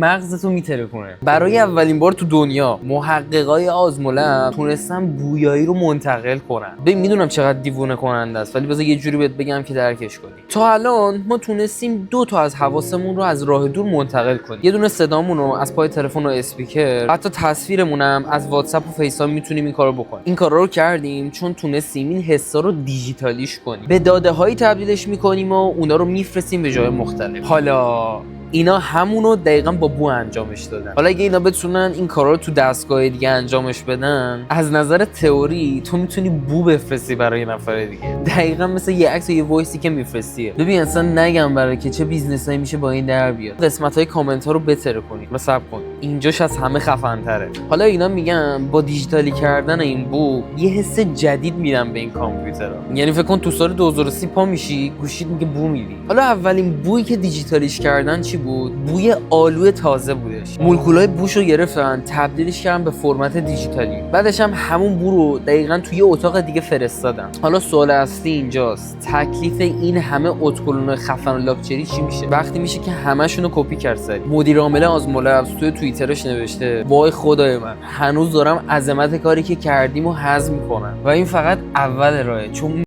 مغزتو میترکونه. برای اولین بار تو دنیا محققای آزمولب تونستن بویایی رو منتقل کنن. ببین میدونم چقدر دیوونه کننده است، ولی بذار یه جوری بهت بگم که درکش کنی. تا الان ما تونستیم 2 تا از حواسمون رو از راه دور منتقل کنیم. یه دونه صدامون رو از پای تلفن و اسپیکر، حتی تصویرمونم از واتساپ و فیس تایم میتونیم این کارو بکنیم. این کارا رو کردیم چون تونستیم این حسا رو دیجیتالیش کنیم. به داده‌هایی تبدیلش میکنیم و اونا رو میفرستیم به جای مختلف. حالا اینا همونو دقیقاً با بو انجامش دادن. حالا اگه اینا بتونن این کارا رو تو دستگاه دیگه انجامش بدن، از نظر تئوری تو میتونی بو بفرستی برای نفر دیگه. دقیقاً مثل یه عکس و یه وایسی که میفرستیه. ببین اصلا نگم برای که چه بیزنسایی میشه با این در بیاد. قسمت‌های کامنت ها رو بتره کنید. مثلا کن اینجاش از همه خفن‌تره. حالا اینا میگن با دیجیتالی کردن این بو یه حس جدید میدن به این کامپیوترها. یعنی فکر کن تو سال 2030 پا میشی گوشیت میگه بو میدی. حالا اولین بویی که دیجیتالیش کردن چی بود؟ بوی آلو تازه بودش. مولکولای بوشو گرفتن تبدیلش کردن به فرمت دیجیتالی. بعدش هم همون بو رو دقیقاً توی یه اتاق دیگه فرستادن. حالا سوال اصلی اینجاست، تکلیف این همه اتکلون خفن و لاکچری چی میشه؟ وقتی میشه که همشونو کپی کرد. مدیر عامل آزمولب توی توییترش نوشته وای خدای من هنوز دارم عظمت کاری که کردیم و هضم میکنم و این فقط اول راهه، چون